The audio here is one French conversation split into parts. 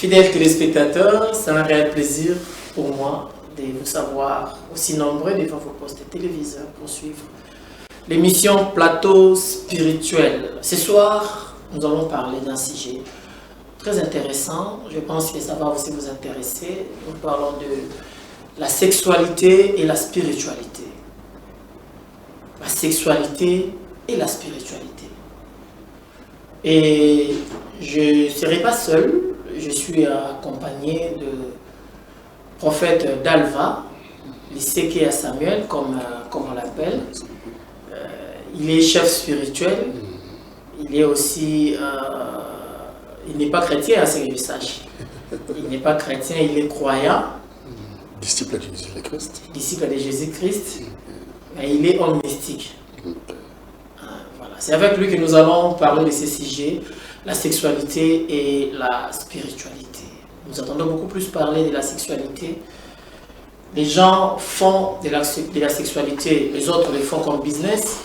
Fidèles téléspectateurs, c'est un réel plaisir pour moi de vous savoir aussi nombreux devant vos postes de téléviseurs pour suivre l'émission Plateau Spirituel. Ce soir, nous allons parler d'un sujet très intéressant. Je pense que ça va aussi vous intéresser. Nous parlons de la sexualité et la spiritualité. La sexualité et la spiritualité. Et je ne serai pas seul. Je suis accompagné de prophète Dalva, Liseke Samuel, comme on l'appelle. Il est chef spirituel. Il est aussi... il n'est pas chrétien, à ce que je sache. Il n'est pas chrétien, il est croyant. Disciple de Jésus-Christ. Disciple de Jésus-Christ. Mais il est homme mystique. Voilà. C'est avec lui que nous allons parler de ces sujets, la sexualité et la spiritualité. Nous entendons beaucoup plus parler de la sexualité. Les gens font de la sexualité, les autres le font comme business,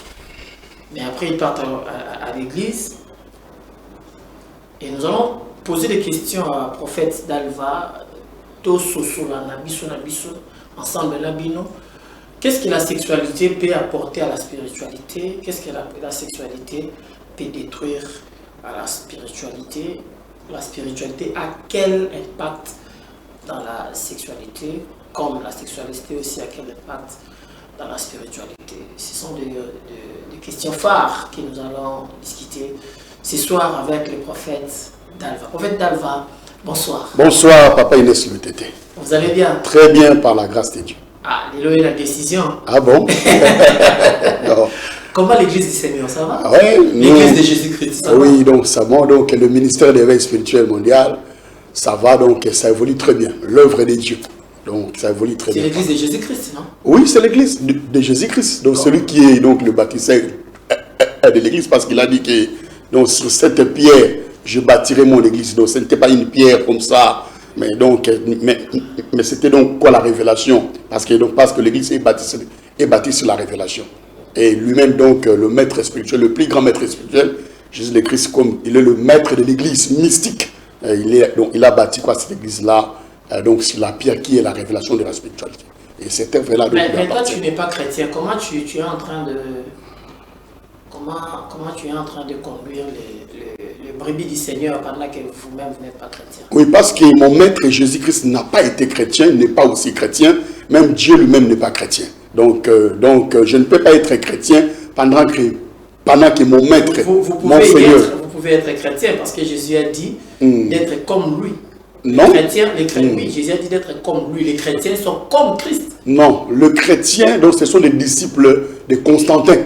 mais après ils partent à l'église. Et nous allons poser des questions à prophète Dalva, ensemble Labino. Qu'est-ce que la sexualité peut apporter à la spiritualité? Qu'est-ce que la sexualité peut détruire à la spiritualité? La spiritualité a quel impact dans la sexualité, comme la sexualité aussi a quel impact dans la spiritualité? Ce sont des questions phares que nous allons discuter ce soir avec le prophète Dalva. Prophète Dalva, bonsoir. Bonsoir, Papa Inès Lutete. Vous allez bien? Très bien, par la grâce de Dieu. Ah, Lélo est la décision. Ah bon? Non. Comment l'église du Seigneur, ça va? Ouais, l'église de Jésus-Christ, ça va? Oui, donc ça va. Donc le ministère de l'éveil spirituel mondial, ça va, donc ça évolue très bien. L'œuvre de Dieu. Donc ça évolue très bien. C'est l'église de Jésus-Christ, non? Oui, c'est l'église de Jésus-Christ. Donc celui qui est donc le bâtisseur de l'église, parce qu'il a dit que donc, sur cette pierre, je bâtirai mon église. Donc ce n'était pas une pierre comme ça. Mais c'était donc quoi la révélation? Parce que l'église est bâtie sur la révélation. Et lui-même, donc, le maître spirituel, le plus grand maître spirituel, Jésus le Christ, comme il est le maître de l'église mystique, il a bâti quoi cette église-là, donc sur la pierre qui est la révélation de la spiritualité. Et cette œuvre-là. Mais toi, tu n'es pas chrétien. Comment tu es en train de. Comment tu es en train de conduire les brebis du Seigneur pendant que vous-même vous n'êtes pas chrétien? Oui, parce que mon maître Jésus-Christ n'a pas été chrétien, n'est pas aussi chrétien, même Dieu lui-même n'est pas chrétien. Donc, je ne peux pas être chrétien pendant que mon maître, mon Seigneur... Vous pouvez être chrétien parce que Jésus a dit d'être comme lui. Non. Oui, Jésus a dit d'être comme lui. Les chrétiens sont comme Christ. Non, le chrétien, donc ce sont les disciples de Constantin.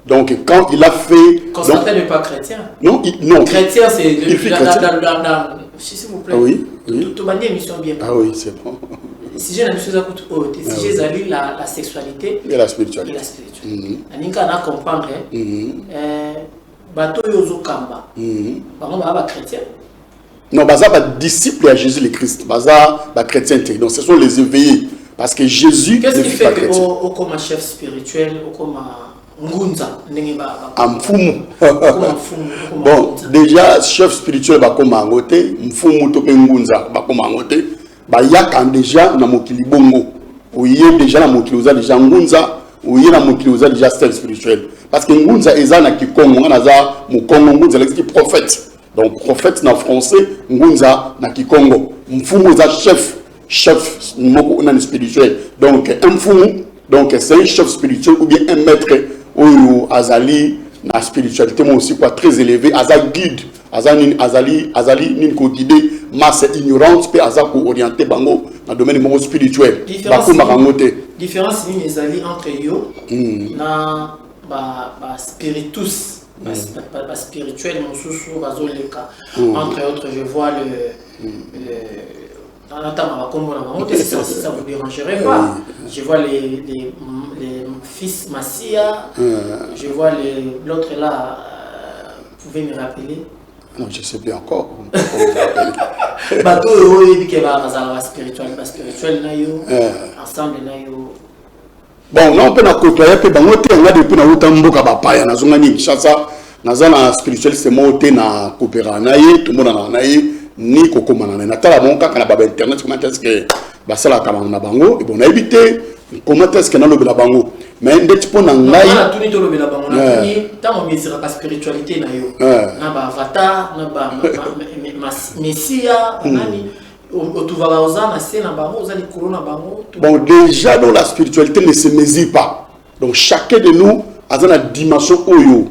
Donc, quand il a fait... Constantin n'est pas chrétien. Non, non. Chrétien, c'est... S'il vous plaît. Oui. Tout le monde émission bien. Ah oui, c'est bon. Si j'ai une chose à côté, si j'ai la sexualité et la spiritualité. On a comprendre, bateau yozo kamba. Bah chrétien. Non, baza ba disciple à Jésus le Christ. Baza ba chrétien. Donc, ce sont les éveillés. Parce que Jésus. Qu'est-ce qui fait que comme un chef spirituel, comme Ngunza, Mfumu. Bon, déjà, chef spirituel, comme Angote, Mfumu tope Ngunza, comme Angote, Yakan déjà, na mokili bongo. Oui, déjà, na mokili oza déjà Ngunza, oui, na mokili oza déjà style spirituel. Parce que Ngunza, eza na Kikongo, on a Mukongo, Ngunza, c'est prophète. Donc, prophète na français, Ngunza, na Kikongo. Mfumu oza chef, moko na spirituel. Donc, un Mfumu, donc c'est un chef spirituel ou bien un maître. Ou Azali, la spiritualité, moi aussi, quoi, très élevé. Azali guide, Azali, nin ko guide, masse ignorante, puis Azali ko orienté, bango, dans le domaine spirituel. Différence, Azali entre yo, na, spiritus, spirituel, mon bazoleka. Entre autres, je vois ça ne vous dérangerait pas. Je vois les fils Massia, je vois l'autre là, vous pouvez me rappeler? Non, je ne sais plus encore. Bateau, il dit qu'il va avoir spirituel, ensemble, bon, là on peut côtoyer, puis on a depuis na utamboka bapaya, na spirituel, c'est monté na coopéra naïe, tout le monde en a naïe. ni kokomana na tala bon kaka na ba internet comment est-ce que ba sala kama na bango et bon éviter comment est-ce que na lobe la bango mais ndeti pona ngai na tuni to lobe la bango na tuni tant on misira ka spiritualité na yo na ba avatar na ba messia nani bon déjà dans la spiritualité ne se mesure pas donc chacun de nous a une dimension oyo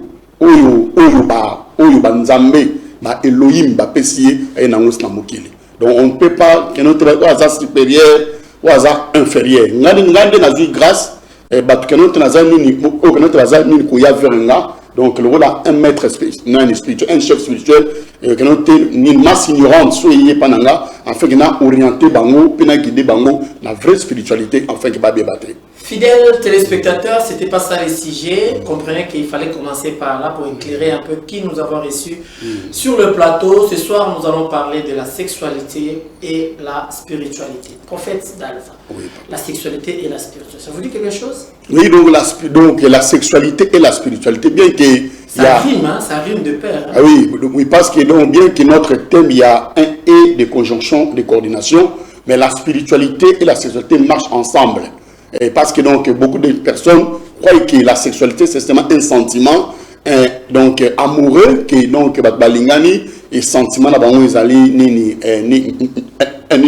ba nzambe ba Elohim ba pesier et na ngos na mokili donc on ne peut pas que notre hasard supérieur ou hasard inférieur ngande na vie grâce et ba que notre hasard ni o que notre hasard ni ko ya verenga donc le rôle a un maître spirituel un chef spirituel que notre ni masse ignorante soyez pananga afin que na orienter bango pena guider bango la vraie spiritualité afin que ba débattre. Fidèles téléspectateurs, c'était pas ça les sujets. Comprenez qu'il fallait commencer par là pour éclairer un peu qui nous avons reçu sur le plateau. Ce soir, nous allons parler de la sexualité et la spiritualité. Prophète d'Alpha. Oui. La sexualité et la spiritualité. Ça vous dit quelque chose? Oui, donc la sexualité et la spiritualité, bien que ça rime, hein, ça rime de pair. Hein. Ah oui, parce que donc, bien que notre thème, il y a un et de conjonction, de coordination, mais la spiritualité et la sexualité marchent ensemble. Et parce que donc beaucoup de personnes croient que la sexualité c'est seulement un sentiment donc amoureux que donc balingani et sentiment là bango ezali ni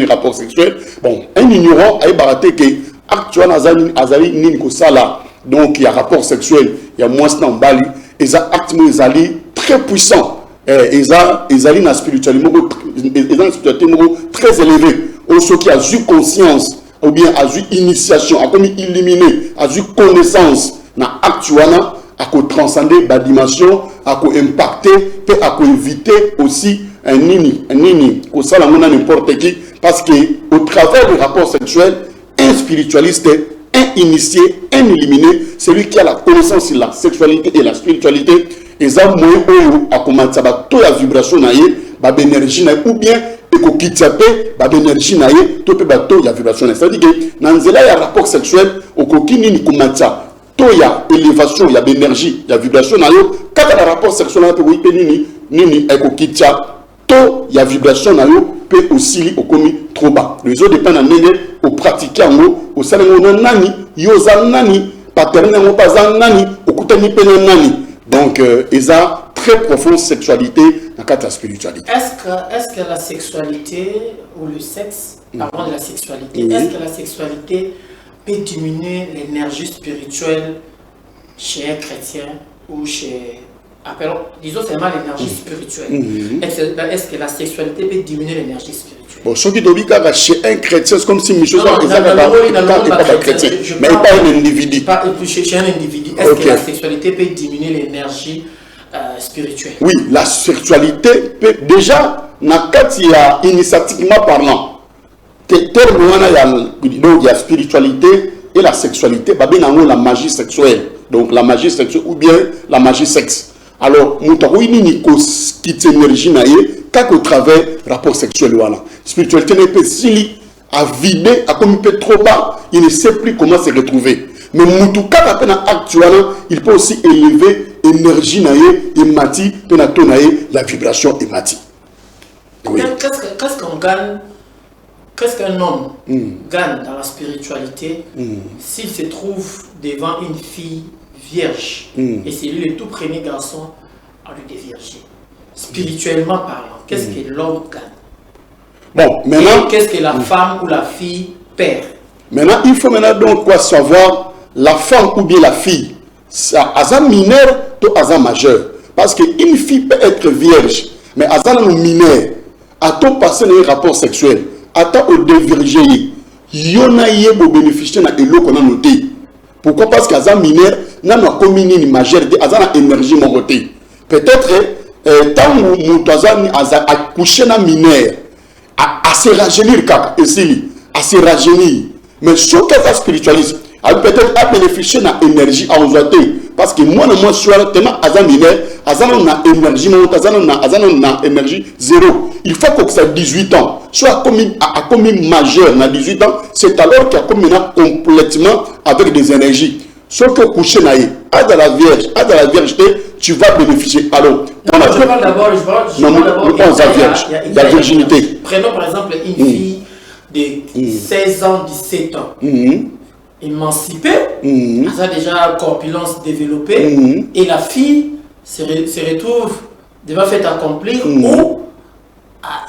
rapport sexuel bon un ignorant a baraté que actuellement azali ni ko sala donc il y a rapport sexuel il y a moins dans bali et ça actement ezali très puissant et ça ezali na spiritualité très élevé au ceux qui a eu conscience ou bien a eu initiation, a comme illuminé, a eu connaissance na actuana, a transcender la dimension, a impacter, peut a éviter aussi un nini, que ça n'importe qui, parce que au travers du rapport sexuel, un spiritualiste, un initié, un illuminé, celui qui a la connaissance sur la sexualité et la spiritualité, et ça moyen a commencé à toute la vibration ba énergie ou bien eko kitapé ba énergie naie to pe bato ya vibration c'est-à-dire que dans nzela ya rapport sexuel okokini ni kumatsa to ya élévation ya énergie ya vibration nayo kaka na rapport sexuel na pe ko ipeni nini eko kitya to ya vibration nayo pe osili okomi trop bas les autres dépend na ndenge au pratiquer ngo au salengo nani yoza nani paternel ngo paza nani okutani pe nani donc eza très profonde sexualité dans la spiritualité. Est-ce que la sexualité ou le sexe, parlons de la sexualité, est-ce que la sexualité peut diminuer l'énergie spirituelle chez un chrétien ou chez, appelons, disons seulement l'énergie spirituelle? Est-ce que la sexualité peut diminuer l'énergie spirituelle? Bon, ce qui doit chez un chrétien, c'est comme si Michel pas chrétien, mais pas un individu. Chez un individu, est-ce que la sexualité peut diminuer l'énergie spirituelle? Oui, la sexualité peut déjà, initiatiquement parlant, donc il y a spiritualité et la sexualité, la magie sexuelle, donc la magie sexuelle ou bien la magie sexe. Alors, nous avons une énergie au travers rapport sexuel. Spiritualité n'est pas si à vider, à comme il peut trop bas, il ne sait plus comment se retrouver. Mais Moutouka, actuellement, il peut aussi élever l'énergie et mati, la vibration et mati. Oui. Qu'est-ce qu'on gagne? Qu'est-ce qu'un homme gagne dans la spiritualité s'il se trouve devant une fille vierge et c'est lui le tout premier garçon à lui dévierger? Spirituellement parlant, qu'est-ce que l'homme gagne? Bon, maintenant, qu'est-ce que la femme ou la fille perd? Maintenant, il faut maintenant donc quoi savoir la femme ou bien la fille, à un mineur ou à un majeur. Parce qu'une fille peut être vierge, mais à un mineur, à ton passé un rapport sexuel, à ton au dévierger, il y a bénéficier de l'eau qu'on a noté. Pourquoi? Parce qu'à un mineur, n'a pas commis une majeur, à une énergie morotée. Peut-être, tant que a accouché un mineur, à se rajeunir, à se rajeunir. Mais ce que ça spiritualise, peut-être à bénéficier de l'énergie à usater. Parce que moi, je suis tellement azaminer, azamina énergie, azamina énergie zéro. Il faut que ça ait 18 ans. Soit comme majeur, à 18 ans, c'est alors qu'il y a complètement avec des énergies. Sauf que coucher naïe, à de la vierge, tu vas bénéficier. Alors, non, je parle d'abord, il y a virginité. Prenons par exemple une fille de 16 ans, 17 ans. Émancipée, elle a déjà corpulence développée, et la fille se retrouve devant fait accomplir où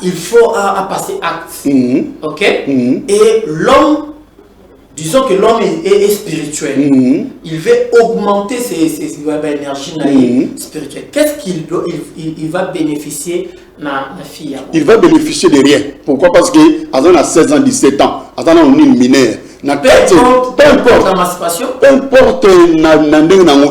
il faut passer acte. Ok? Et l'homme, disons que l'homme est spirituel. Il veut augmenter ses énergies spirituelles. Qu'est-ce qu'il doit, il va bénéficier la fille? Il va bénéficier de rien. Pourquoi? Parce que à 16 ans, 17 ans, à une mineure. Peu importe,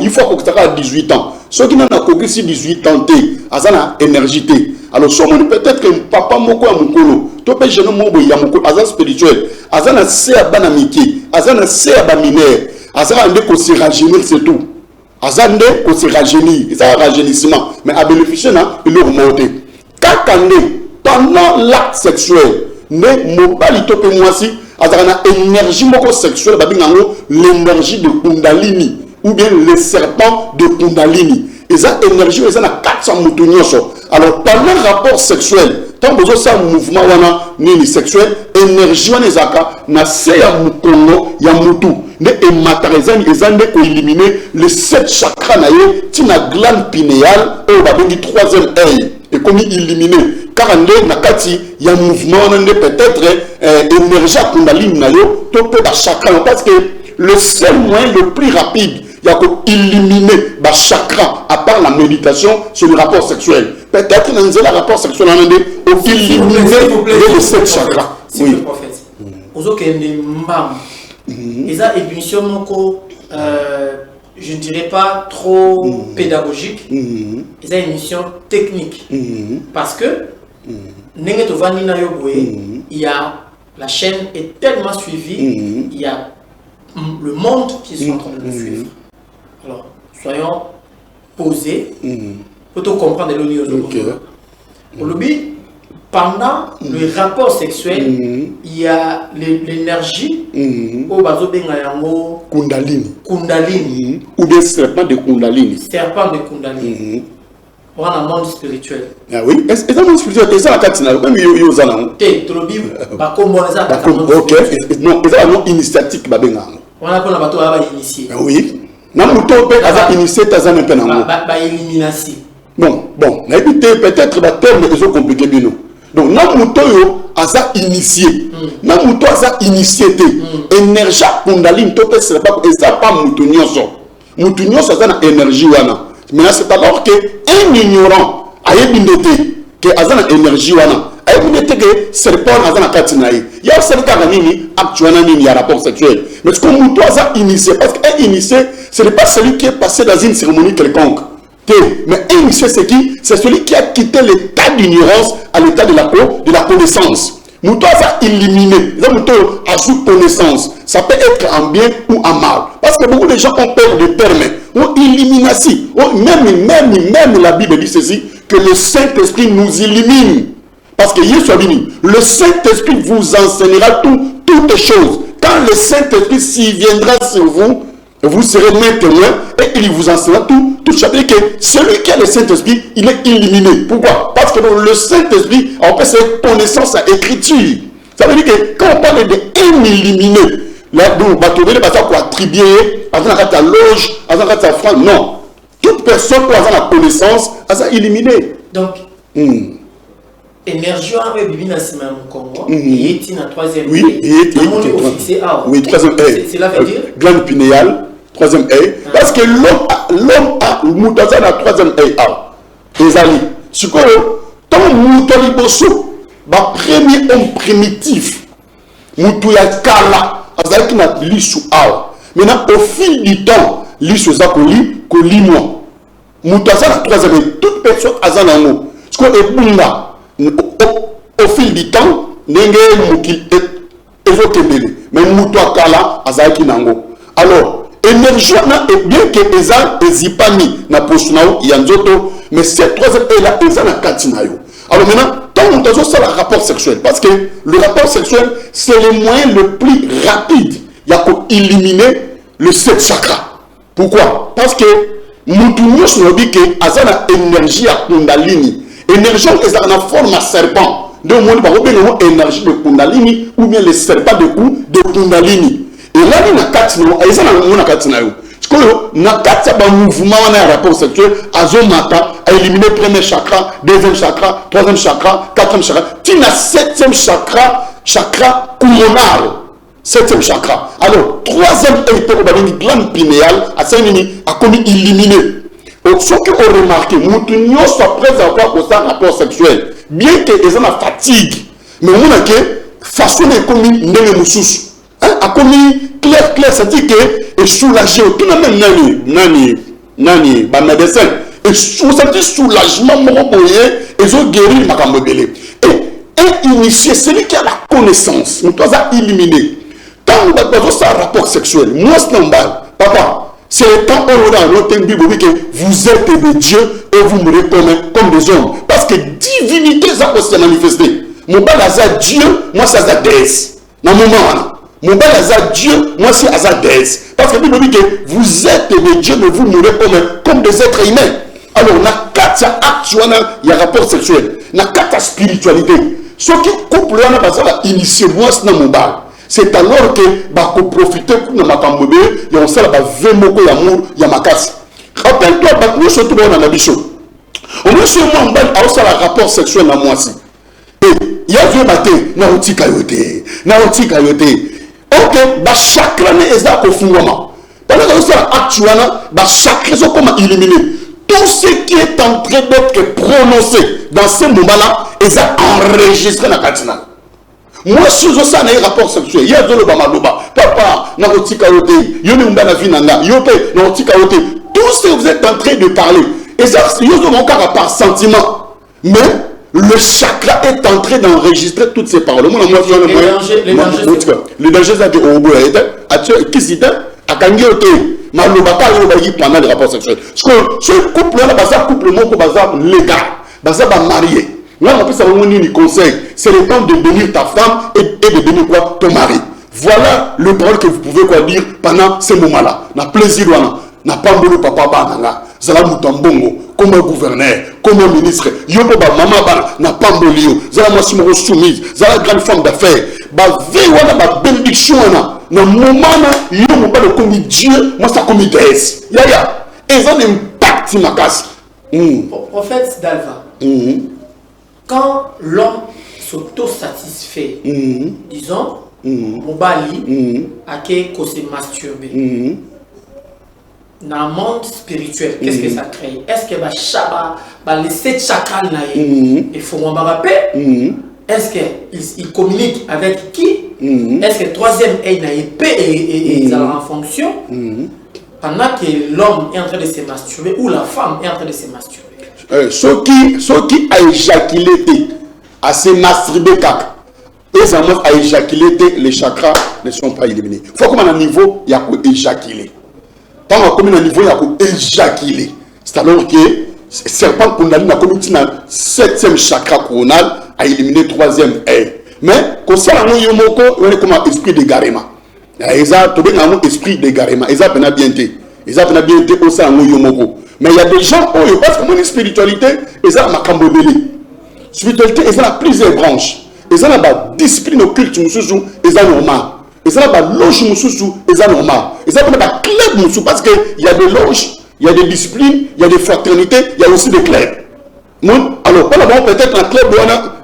il faut que tu aies 18 ans. Ceux qui n'ont pas 18 ans, ils ont énergie. Alors, peut-être que papa moko a mokolo, tu peux jeune mobo ya mokolo, azan spirituel, azan a se abanamiki, azan a se abanaminer, azan a ko se rajeunir, c'est tout. Azan de ko se rajeunir, ils ont un rajeunissement, mais à bénéficier na il remonte. Pendant l'acte sexuel, ne mobali tope moi si, azan a énergie moko sexuelle, babingango l'énergie de Kundalini ou bien le serpent de Kundalini. Ils ont énergie, ils ont 400 moutons. Alors, pendant le rapport sexuel, tant que vous avez un mouvement sexuel, énergie, na se ya mukongo ya mutu. Ne ématérialisant, ils ont éliminé les 7 chakras naïe, tina glande pinéale, et on dit 3e œil. Et comme éliminé, car on na kati, il y a un mouvement, peut-être énergie à Kundalini nayo, tout peut chakra, parce que le seul moyen le plus rapide, il y a qu'éliminer le chakra, à part la méditation sur le rapport sexuel. Peut-être que dans le rapport sexuel, on a éliminer les 7 chakras. Oui. Prophète. Aux autres, il y a une émission, je ne dirais pas trop pédagogique, il y a une émission technique. Parce que, il y a la chaîne est tellement suivie, il y a le monde qui est en train de nous suivre. Alors, soyons posés pour tout comprendre le lobby. Pendant le rapport sexuel, il y a l'énergie au bazo bengayango Kundalini ou des serpents de Kundalini. Serpent de Kundalini. On a un monde spirituel. Ah oui, est-ce que le monde spirituel est ça la katina? Même yozana. Te lobby ba kombo za ta. OK, non, c'est un initiatique ba bengango. On a qu'on a bateau à initier. Oui. Namuto peut avoir initié Tazan un peu nango. Ba élimination. Bon, peut-être le terme est compliqué bien. Donc Namuto yo asa initié. Namuto asa initié énergie Kundalini to peut c'est pas mutunyoso. Mutunyoso ça na énergie wana. Mais c'est alors que un ignorant a ébindété que azana énergie wana. Ébindété que serpent azana katinaï. Il y a certains nini actuellement nini ya rapport sexuel. Mais ce qu'on doit initier parce qu'un initié ce n'est pas celui qui est passé dans une cérémonie quelconque. Mais un initié c'est qui? C'est celui qui a quitté l'état d'ignorance à l'état de la connaissance. Mouto a éliminé, mouto a sous connaissance. Ça peut être en bien ou en mal. Parce que beaucoup de gens ont peur de termes. Ou élimination. Même la Bible dit ceci, que le Saint-Esprit nous illumine. Parce que le Saint-Esprit vous enseignera toutes choses. Quand le Saint-Esprit s'y viendra sur vous, vous serez mes témoins et il vous enseignera tout. Ça veut dire que celui qui a le Saint-Esprit, il est illuminé. Pourquoi? Parce que dans le Saint-Esprit, on peut cette connaissance à écriture. Ça veut dire que quand on parle d'un illuminé, là, donc, on va attribuer, à la loge, à la France. Non. Toute personne peut avoir la connaissance, à ça illuminé. Donc, énergie avec Bibi Nassima Congo, il est dans 3e. Oui, il est fixé à. Oui, 3e œil. C'est là veut dire glande pinéale, 3e œil. Parce que l'homme a Moutaza dans 3e œil. Les amis, ce que ton Moutali Bosso, le premier homme primitif, Moutouya Kala, Azaki n'a l'issue à. Maintenant, au fil du temps, l'issue Zakoli, Kolimo. Moutaza dans 3e œil. Toute personne a un mot. Ce que est Bunda. Au fil du temps, Nenge Mouki évoqué mais Moutoua Kala, Azaki Nango. Alors, énergie est bien que Ezan et Zipani na Postunao, Yanzoto, mais cette 3e est là, Ezan na Katinayo. Alors maintenant, tant on a ça le rapport sexuel, parce que le rapport sexuel, c'est le moyen le plus rapide. Il y a qu'à éliminer le 7 chakras. Pourquoi? Parce que Moutounio Snobi que Azana énergie à Kundalini. Énergie est en forme à serpent. Donc, on a une énergie de Kundalini ou bien les serpents de Kundalini. Et là, il y a 4 noms. Et ça, on a 4 noms. Parce que un mouvement en rapport sexuel, Azomata a éliminé le premier chakra, deuxième chakra, troisième chakra, quatrième chakra. Tu as 7e chakra couronal. 7e chakra. Alors, 3e était glande pinéale, a commis éliminé. Donc, ce qu'on a remarqué, nous soit prêts à avoir un rapport sexuel, bien qu'ils aient la fatigue, mais on a que façon de commis n'aime moussous. A commis clair, ça dit que est soulagé. Tout le même nani, bah médecin. Et senti soulagement, mon boyer, ils ont guéri ma cambobélé. Et initié, celui qui a la connaissance, nous doit éliminer. Quand on a un rapport sexuel, moi c'est normal, papa. C'est le temps où on a notre Bible que vous êtes des dieux et vous me reconnaissez comme des hommes. Parce que divinité, ça peut se manifester. Mon bal a Dieu, moi c'est la déesse. Dans mon moment, mon bal a Dieu, moi c'est la déesse. Parce que la Bible dit que vous êtes des dieux, mais vous me reconnaissez comme des êtres humains. Alors, on a 4 actes, il y a rapport sexuel. On a 4 spiritualité. Ce qui couple, on a besoin d'initier moi c'est mon bal. C'est alors que bah qu'on profite de ma cambobé et on sait là bas vraiment l'amour y a ma casse. Rappelle-toi bah nous surtout on a bichot. On est sur moi on a un rapport sexuel dans moi aussi. Et il y a vieux matin na oti kayote. OK bah chaque année est au fondement. Pendant que ça actuellement bah chaque raison comment éliminer tout ce qui est en train d'être prononcé dans ce moment-là est enregistré dans la catina. Moi, je suis aussi un rapport sexuel. Il y a de l'obama, papa, narotika-ote, yoni mbana vinanga, yope, narotika-ote. Tout ce que vous êtes en train de parler, et ça, c'est mon cas par sentiment. Mais le chakra est en train d'enregistrer toutes ces paroles. Moi, le danger, c'est que au bout, qui s'y a gagné au thé. Mais le bataille, il y a pendant les rapports sexuels. Ce couple-là, c'est un couple légal. C'est un marié. Là, on peut savoir un conseil. C'est le temps de bénir ta femme et de bénir quoi? Ton mari. Voilà le parole que vous pouvez quoi dire pendant ce moment-là. Na plaisir, na pas de papa bananga. Zala mutambongo, comme un gouverneur, comme un ministre. Yopo ba maman bana, na pas de lio. Zala moi simo soumise. Zala grande femme d'affaires. Ba ve wana ba bénédiction na. Na moment na yomo ba le comme Dieu, moi ça comme déesse. Ya. Et ça impact ma casse. Prophète Dalva. Quand l'homme s'auto-satisfait, disons, Mobali a qu'à se masturber. Dans le monde spirituel, qu'est-ce que ça crée? Est-ce que les 7 chakras il faut m'en rappeler? Est-ce qu'il communique avec qui? Est-ce que le 3e est en fonction? Pendant que l'homme est en train de se masturber ou la femme est en train de se masturber. Ceux qui a éjaculé, à se masturber, les hommes à éjaculer, les chakras ne sont pas éliminés. Il faut comme à un niveau, il y a qu'à éjaculer. Quand on a un niveau, il y a qu'à éjaculer. C'est alors que serpent Kundalini a commis un 7e chakra coronal à éliminer 3e air. Mais, concernant Yomoko, on est comme un esprit d'égarement. Ils ont un esprit d'égarement. Ils ont bien été. Ils ont bien été au sein de Yomoko. Mais il y a des gens qui ont parce que mon spiritualité, ils ont ma cambobélie. Spiritualité, ils ont plusieurs branches. Ils ont la discipline occulte, ils ont normal. Ils ont la loge, ils ont normal. Ils ont la club, parce qu'il y a des loges, il y a des disciplines, il y a des fraternités, il y a aussi des clubs. Alors, peut-être un club,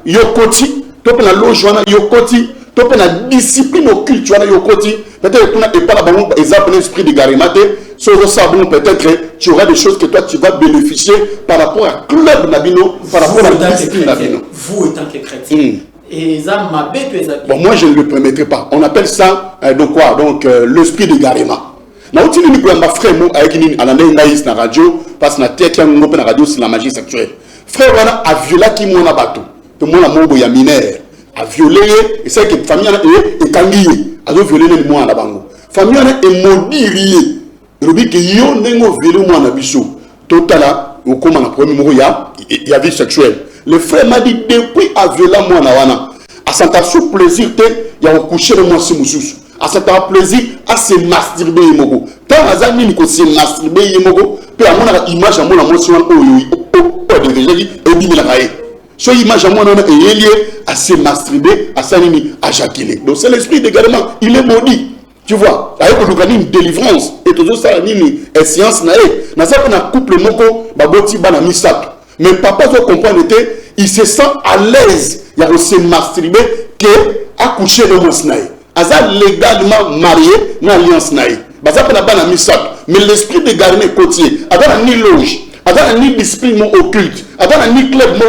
il y a Yokoti, la loge, il y a Yokoti, la discipline occulte, peut-être que tu n'as pas l'esprit de Garimate. Peut-être tu auras des choses que toi tu vas bénéficier par rapport à club Nabino, par rapport à la discipline Nabino. Vous étant que chrétien. Et ça m'a bête. Bon, moi je ne le permettrai pas. On appelle ça donc quoi? Donc l'esprit de Garima. Na utili ni kwa frère mo avec ni anande ngaïs na radio parce na tête ya ngope na radio c'est la magie sexuelle. Frère wana a violé qui mo na bato. To mo na mobo ya mineur a violé et c'est que famille na e kangiye a violé le mo na bango. Famille na e modirié. Robi que yo nengo violé mo na biso. Totala au comme na premier mot il y a vie sexuelle. Le frère m'a dit depuis a violé mo na wana. A santa sous plaisir te ya coucher le mo si mususu. À cet plaisir à se masturber moko. tant aza nini ko se masturber yemoko pe amona image amona mosi wana oyo déjà dit ebimela kaye so image amona na eyelié à se masturber à ça nini à jaculer. Donc c'est l'esprit d'égarement, il est maudit. Tu vois, avec une délivrance et tout ça nini science nae na ça na couple moko baboti bana misato. Mais papa doit comprendre était il se sent à l'aise il y a se masturber que accoucher de mon nae. Aza légalement marié na alliance nae. Baza pa na bana misato. Mais l'esprit d'égarement côtier, ada ni loge, ada ni discipline occulte, ada ni club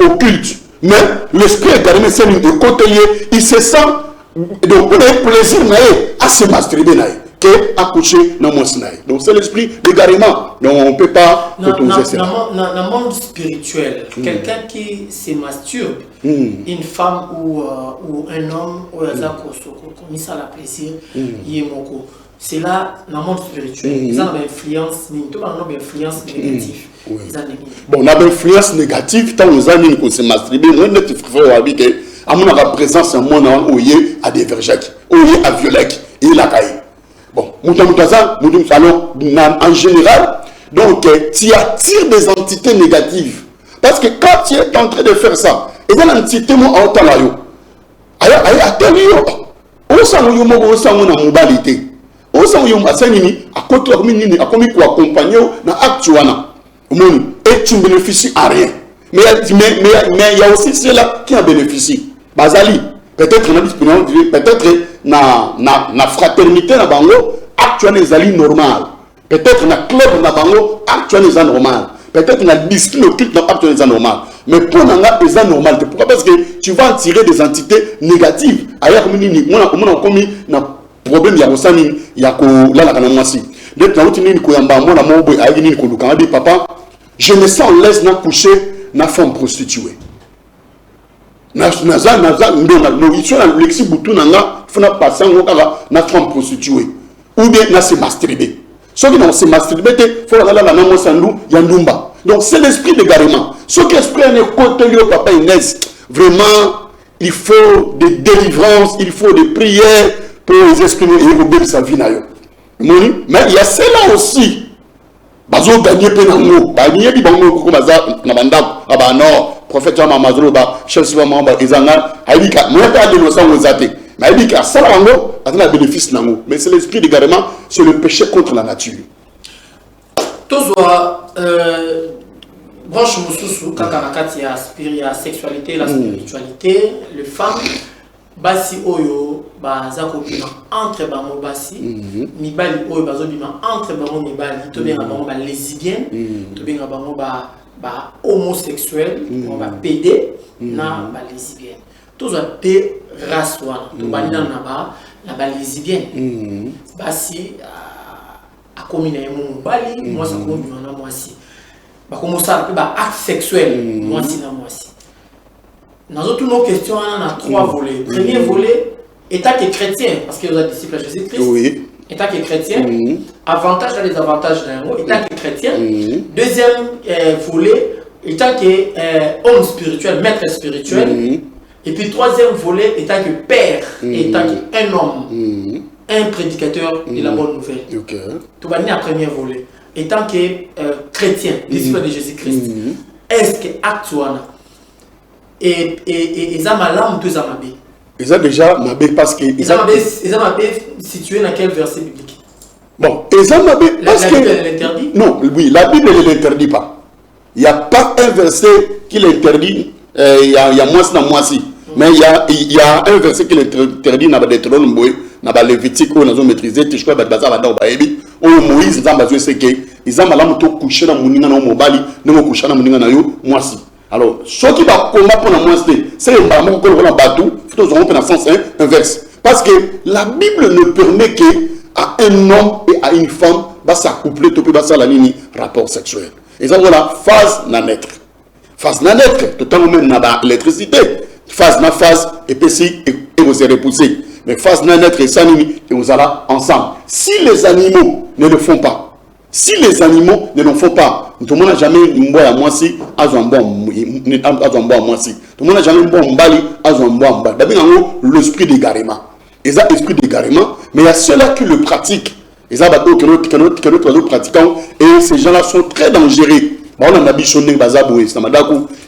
occulte. Mais l'esprit d'égarement c'est un côté il se sent donc on a plaisir à se masturber que accoucher dans mon snaï. Donc c'est l'esprit d'égarement. Donc on ne peut pas autoriser ça. Dans le monde spirituel, quelqu'un qui se masturbe, une femme ou un homme, ou un comme ça la plaisir, c'est là dans le monde spirituel. Ils ont une influence négative. Bon, on a une influence négative tant on a se masturber, on a à mon présence en mon nom à des vergèques, à violec et la caille. Bon, alors en général, donc tu attires des entités négatives. Parce que quand tu es en train de faire ça, et dans l'entité moi en temps là, on sent une modalité. On sent une modalité. À côté de nous, à côté de accompagner dans l'actuana. Et tu ne bénéficies à rien. Mais il y a aussi ceux-là qui en bénéficient. Bazali, peut-être na fraternité na bango actuellement zali normal. Peut-être na club na bango actuellement c'est normal. Peut-être na discipline occulte na actuellement c'est normal. Mais pour nanga c'est normal. Pourquoi? Parce que tu vas en tirer des entités négatives. Ailleurs on a commis na problème ya osani ya ko la kana mwasi. Donc na utini ko yamba mona mobo ayi ni ko luka dit papa, je me sens l'aise na coucher na femme prostituée. Na femme prostituée ou bien na se masturber. Ceux qui n'ont se masturber, il faut aller la maman sandou yandumba. Donc c'est l'esprit d'égarement. Ceux qui espèrent ne côté papa Inès, vraiment il faut des délivrances, il faut des prières pour les exprimer et rebeller sa vie. Mais il y a cela aussi. Bazo gagner penango, ba nié bi bango ko baza na bandam, aba non. Prophète Jean Mamazolo, chef de Mamba, Izanga, Aïdika, moi pas de nos sangs aux athées. Mais Aïdika, ça lango, a un bénéfice nango. Mais c'est l'esprit d'égarement, c'est le péché contre la nature. Tozoa, branche Moussousou, Kakanakati, il y a sexualité, la spiritualité, les femmes, Basi Oyo, Bazakopina, entre Bamo Basi, Nibali Oyo, Bazobima, entre Bamo Nibali, Tobin Bamo lesbienne, Tobin Bamo homosexuel, on va pédé, na lesbienne. Tous ont des races, tout le monde na lesbienne. Basi a commis un bali, moi ça commis un moi si. Bah comment ça, acte sexuel, moi si na moi si. Dans toutes nos questions, on a trois volets. Premier volet, état qui est chrétien, parce que vous êtes disciples de Jésus-Christ. Oui. État qui est chrétien, avantage dans les avantages d'un mot, état qui est chrétien. Deuxième volet, état qui est homme spirituel, maître spirituel. Et puis troisième volet, état qui est père, état qui est un homme, un prédicateur de la bonne nouvelle. Tout va venir à premier volet. Étant qui est chrétien, disciple de Jésus-Christ. Est-ce que actuellement et ils ont malam ou ils ont mabé? Ils ont déjà mabé parce que ils ont mabé situé dans quel verset biblique? Bon, ils ont mabé parce que la Bible l'interdit? Non, oui, la Bible ne l'interdit pas. Il n'y a pas un verset qui l'interdit. Il y a moins dans moisi. Mais il y a un verset qui l'interdit dans Deutéronome, dans Lévitique, où nous avons maîtrisé, tu vois, où Moïse a besoin de que ils ont malam to coucher dans moninga na mobali, nous coucher dans moninga na yo moisi. Alors, ce qui va combattre pour la moitié, c'est un bateau, il faut dans le sens inverse. Parce que la Bible ne permet qu'à un homme et à une femme, bah s'accoupler, tout peut passer la ligne rapport sexuel. Et ça, voilà, phase n'a naître. Phase n'a naître, tout le temps, même n'a l'électricité. Phase n'a phase, et puis si, et vous êtes repoussé. Mais phase n'a naître et ça, et vous allez ensemble. Si les animaux ne le font pas, si les animaux ne le font pas, tout le monde n'a jamais un bois à moi si, à un bois à moi si. Tout le monde n'a jamais un bois à mbali, à un bois à mbali. D'abord, l'esprit d'égarement. Et ça, esprit d'égarement, mais il y a ceux-là qui le pratiquent. Les abattoirs que nous pratiquons, et ces gens-là sont très dangereux.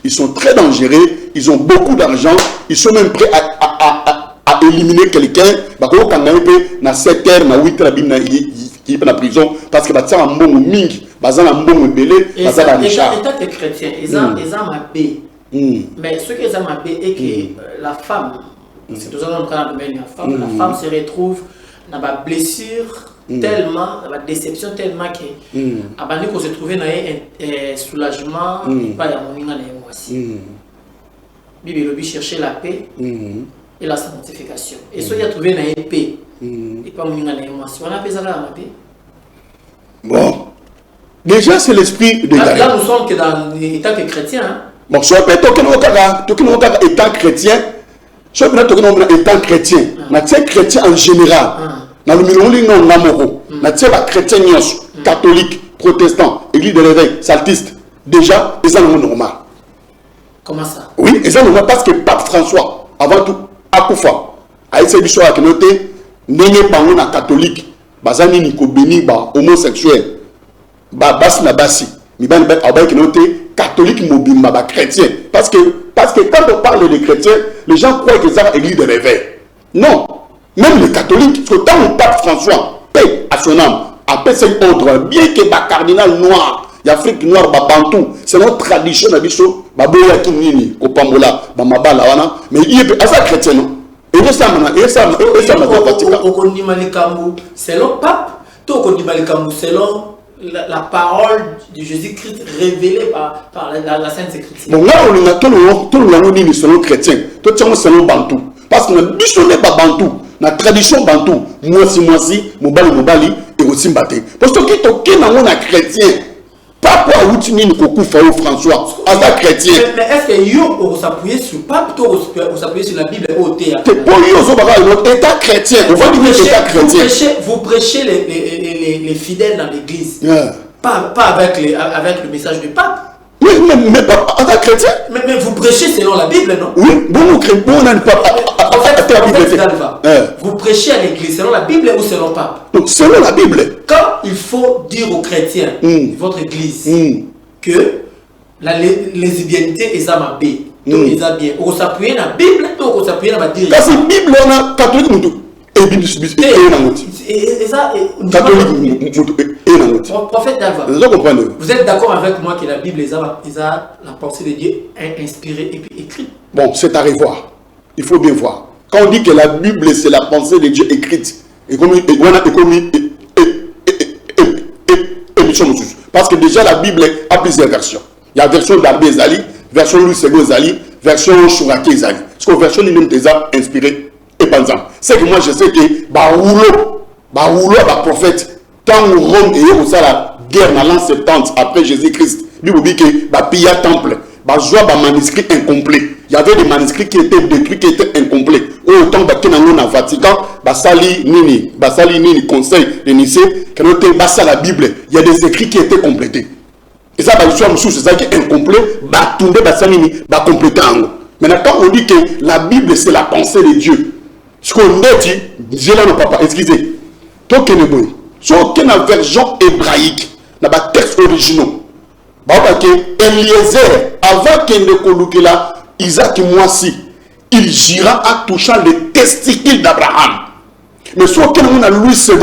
Ils sont très dangereux, ils ont beaucoup d'argent, ils sont même prêts à éliminer quelqu'un. Dans 7 heures, dans 8 heures, qui est en prison parce que ça a un bon mingi, ça a un bon belé, ça a un richard. État de chrétien, ils ont ma bé. Mais ce qu'ils ont ma bé est que la femme, c'est toujours dans le cas de la femme se retrouve dans la blessure tellement, dans la déception tellement que avant qu'on se trouve dans un soulagement, il pas y a mon inga na moi. Bibi chercher la paix et la sanctification. Et ce qui a trouvé dans la paix. Et pas mon inga na moi. Si on appelle ça la paix. Bon, déjà c'est l'esprit de là, nous sommes que dans l'état de chrétien. Hein? Bon, si on peut être étant chrétien, si on peut être étant chrétien, chrétien en général, dans le milieu on a chrétien catholique, protestant, église de réveil, saltiste, déjà, ils sont normal. Comment ça? Oui, ils sont normal parce que Pape François, avant tout, Akoufa, a essayé de faire noter, n'est pas un catholique. Bazani niko béni ba homosexuel ba bas na basi mi ban ba ki noté catholique mobimba ba chrétien parce que quand on parle de chrétiens les gens croient que c'est l'église de réveil. Non, même les catholiques, parce que quand on pape François paix à son âme appelle cet ordre bien que ba cardinal noir l'Afrique noire ba bantou c'est notre tradition na biso ba boya kinini ko pambola ba mabala wana mais il est à ça chrétien non. Et ça, selon Pape, selon la parole de Jésus-Christ révélée par la Sainte Écriture. Bon, là, on a tout le monde selon chrétien, tout le monde selon Bantou. Parce que nous ne sommes pas Bantou, la tradition Bantou, moi-ci, Mobali, et aussi Mbaté. Parce que qui est chrétien, pas pour Outini Kokou Fao François, en tant que chrétien. Mais est-ce que vous s'appuyez sur le pape ou vous s'appuyez sur la Bible au théâtre? C'est pour état chrétien. Vous prêchez les fidèles dans l'église. Pas avec le message du pape. Oui, mais en tant que chrétien. Mais vous prêchez selon la Bible, non? Oui, on a vous prêchez à l'église selon la Bible ou selon le pape? Donc, selon la Bible. Quand il faut dire aux chrétiens, votre église, que la lesbianité est à bien, on s'appuie dans la Bible, on s'appuie dans la direction. Parce que la Bible, on a catholique, prophète Dalva, vous êtes d'accord avec moi que la Bible est la pensée de Dieu inspirée et puis écrite? Bon, c'est à revoir. Il faut bien voir. Quand on dit que la Bible c'est la pensée de Dieu écrite, parce que déjà la Bible a plusieurs versions. Il y a la version d'Arbé Zali, version Louis Sego Zali, version Chourake Zali. Parce que la version lui-même des a inspiré et pensant. C'est que moi je sais que Baoulo, prophète, quand Rome est au la guerre dans l'an 70 après Jésus-Christ, lui dit que Bapilla temple, Bajoua manuscrit incomplet. Il y avait des manuscrits qui étaient détruits, qui étaient incomplets. Autant que dans le Vatican, Basali Nini, conseil de Nicée, que nous avons la Bible, il y a des écrits qui étaient complétés. Et ça, c'est ça qui est incomplet, Batunde Basali Nini, complété. Maintenant, quand on dit que la Bible, c'est la pensée de Dieu, ce qu'on dit, j'ai là, papa, excusez, toi qui es bon, sur la version hébraïque, dans les textes originaux, Eliezer, avant qu'il ne coloque là, Isaac Moissi, il gira en touchant les testicules d'Abraham. Mais ce qu'on a Louis II,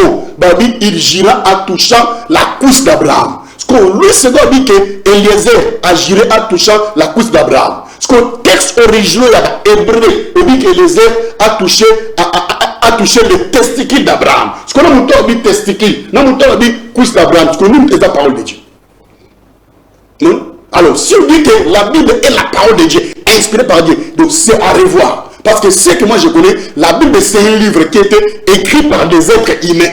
il gira en touchant la couche d'Abraham. Ce que Louis II dit que Eliezer a giré en touchant la couche d'Abraham. Ce que le texte original hébreu dit qu'Eliezer a touché les testicules d'Abraham. Ce qu'on a dit testicules, non, on a dit couche d'Abraham. Ce qu'on a dit la parole de Dieu. Non? Alors, si on dit que la Bible est la parole de Dieu, inspirée par Dieu, donc c'est à revoir. Parce que ce que moi je connais, la Bible c'est un livre qui a été écrit par des êtres humains.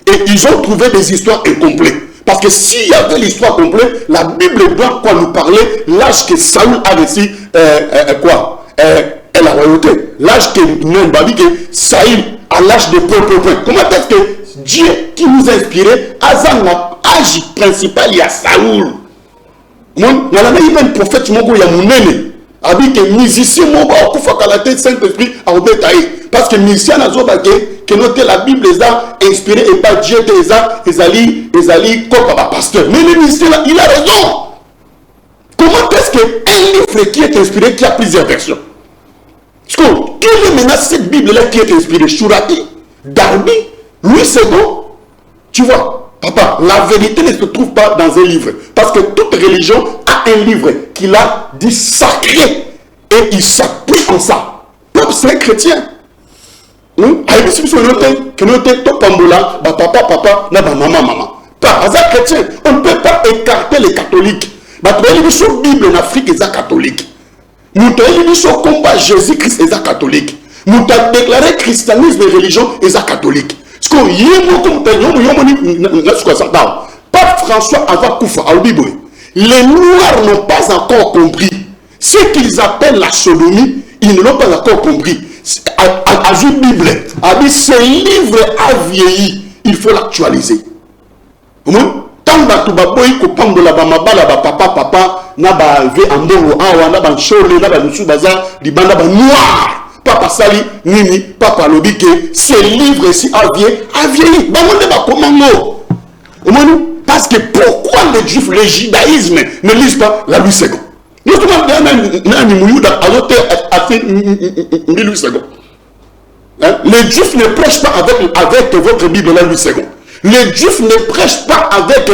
Et ils ont trouvé des histoires incomplètes. Parce que s'il y avait l'histoire complète, la Bible doit nous parler l'âge que Saül a reçu, la royauté. L'âge que nous dit que Saül à l'âge de point. Comment est-ce que Dieu qui nous a inspiré, l'âge principal, il y a Saül. Il y a un prophète qui a Avec les musiciens, il faut que la tête Saint-Esprit a obétaï. Parce que les musiciens, que noter la Bible les a inspirés et pas Dieu les a comme pasteur. Mais les musiciens, il a raison. Comment est-ce qu'un livre qui est inspiré, qui a plusieurs versions? Parce que quelle est maintenant cette Bible-là qui est inspirée? Shurati, Darby, Louis II. Tu vois, papa, la vérité ne se trouve pas dans un livre. Parce que toute religion a un livre qu'il a dit sacré. Et il s'appuie en ça. Peuple, c'est un chrétien. Aïe, si vous notez, papa, papa, maman. Par hasard chrétien, on ne peut pas écarter les catholiques. La Bible en Afrique est catholique. Nous avons combat Jésus-Christ est catholique. Nous avons déclaré christianisme et religion est catholique. Parce que Pape François avant Koufa, les Noirs n'ont pas encore compris ce qu'ils appellent la sodomie. Ils ne l'ont pas encore compris. À une Bible, a dit ce livre a vieilli, il faut l'actualiser. Tant que tu vas boire que pendant la bamabala papa na ba ve andongo awa na ba chole na ba nusu baza di banda ba noir papa sali nini papa lobike ce livre ici a vieilli ba monde ba komando parce que pourquoi les juifs le judaïsme ne lisent pas la Louis II nous sommes na ni muyuda azote a fait 18 secondes. Les juifs ne prêchent pas avec votre Bible la Louis II. Les juifs ne prêchent pas avec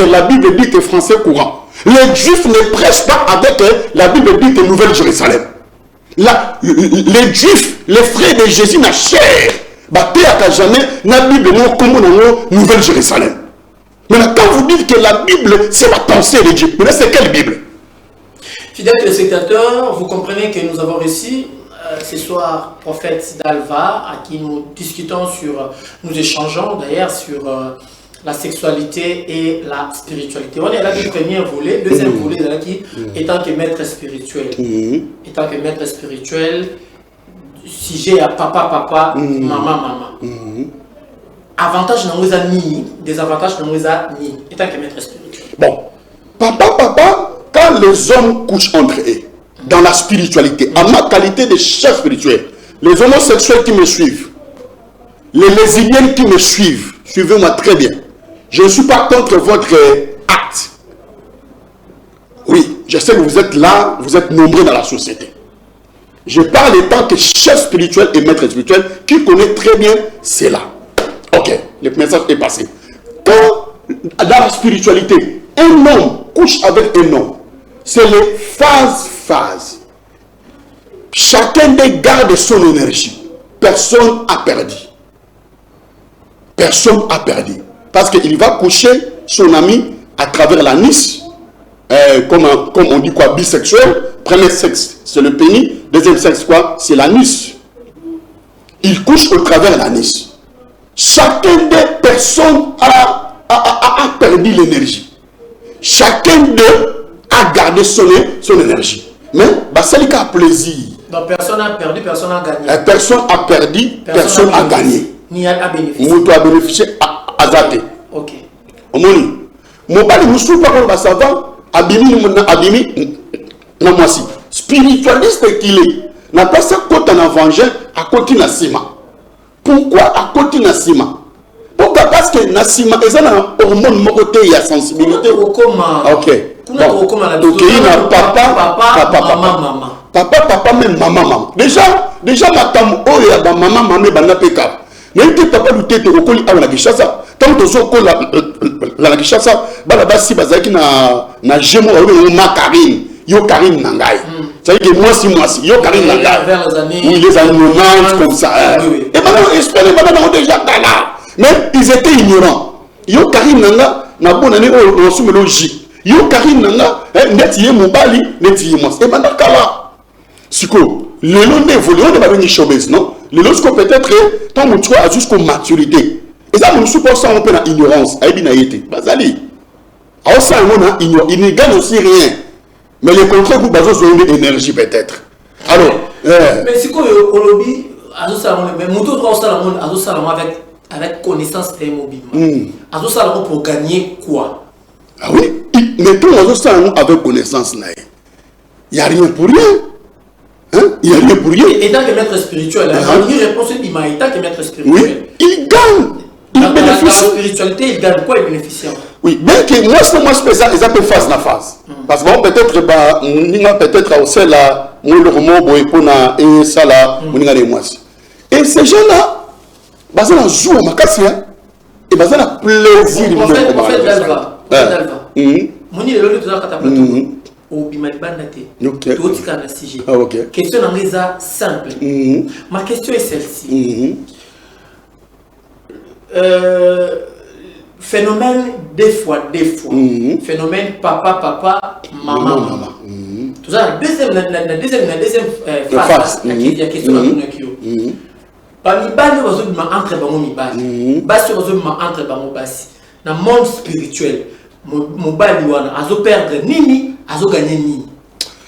la Bible dite français courant. Les juifs ne prêchent pas avec la Bible dite Nouvelle Jérusalem. Les juifs, les frères de Jésus n'a cher. Jamais la Bible Nouvelle Jérusalem. Maintenant, quand vous dites que la Bible, c'est la pensée de Dieu, mais c'est quelle Bible? Fidèles téléspectateurs, vous comprenez que nous avons reçu ce soir prophète Sidalva, à qui nous discutons nous échangeons d'ailleurs sur la sexualité et la spiritualité. On est là du premier volet, deuxième volet qui étant que maître spirituel. Étant que maître spirituel, sujet à papa, maman. Avantage dans les amis, désavantages dans les amis, étant que maître spirituel. Bon, papa, quand les hommes couchent entre eux, dans la spiritualité, à ma qualité de chef spirituel, les homosexuels qui me suivent, les lesbiennes qui me suivent, suivez-moi très bien. Je ne suis pas contre votre acte. Oui, je sais que vous êtes là, vous êtes nombreux dans la société. Je parle étant que chef spirituel et maître spirituel qui connaît très bien cela. Ok, le message est passé. Quand dans la spiritualité, un homme couche avec un homme, c'est les phases. Chacun des garde son énergie. Personne n'a perdu. Personne n'a perdu. Parce qu'il va coucher son ami à travers l'anis. Comme on dit quoi, bisexuel. Premier sexe, c'est le pénis. Deuxième sexe, quoi, c'est l'anis. Il couche au travers l'anis. Chacun des personnes a perdu l'énergie. Chacun d'eux a gardé son énergie. Mais celle qui a plaisir. Donc personne n'a perdu, personne n'a gagné. Personne a perdu, personne n'a gagné. Ni a bénéficié. Moutou a bénéficié à Zate. Ok. Omoni. Mobali Moussou par contre ça va. Abimi na moi si. Spiritualiste qu'il est. N'a pas ça côté en évangile à côté na sima. Pourquoi à côté na sima? Pourquoi? Parce que na sima ils ont un hormone mokoté il y a sensibilité. Ok. Donc il y a papa, même maman. Déjà ma tam oh ya ba maman bana peka. Mais que papa lu tete okoli ala kishasa. Tant que zo kola la kishasa bala basi bazaki na jemo o makarine. Yo Karine nangai. Ça veut dire moi si yo Karine nangai. Oui, les années 90 comme ça. Et maintenant espérer maintenant déjà là. Mais ils étaient ignorants. Yo Karine nanga na bonne année au sumologie. Yo Karine nanga neti ye mobali neti ye moi. Et maintenant kala siko le long évolue on va venir showbiz non le long peut-être tant mon choix jusqu'au maturité et ça nous suppose ça on peut na ignorance aibi na yete bazali a ça on a il ne gagne aussi rien mais le contraire vous bazo sur une énergie peut-être alors mais siko olobi azo ça mais moto droit ça azo ça avec connaissance et mobilement azo ça pour gagner quoi? Ah oui mais tout azo ça avec connaissance là Il n'y a rien pour rien. Hein? Il n'y a rien pour rien. Et tant que maître spirituel, il répond sur l'imam, et tant que maître spirituel. Oui, il gagne. Il bénéficie. Dans la spiritualité, il gagne quoi? Il bénéficie. Oui, bien que moi, je fais ça, ils appellent face à face. Parce que bon, peut-être aussi là, moi, le roman, et ça là, et ces gens-là, ils ont joué à ma casse, et ils ont plaisir. En fait, Dalva. Moni le tout ça au bimalibandate. Tout ça na sujet. Question en simple. Ma question est celle-ci. Phénomène des fois. Phénomène papa, maman. Tout ça, la deuxième phase, il y a question de parmi bali entre bango mibali. Basi entre bango basi. Dans le monde spirituel, mon bali wana azo perdre nini, azo gagner nini.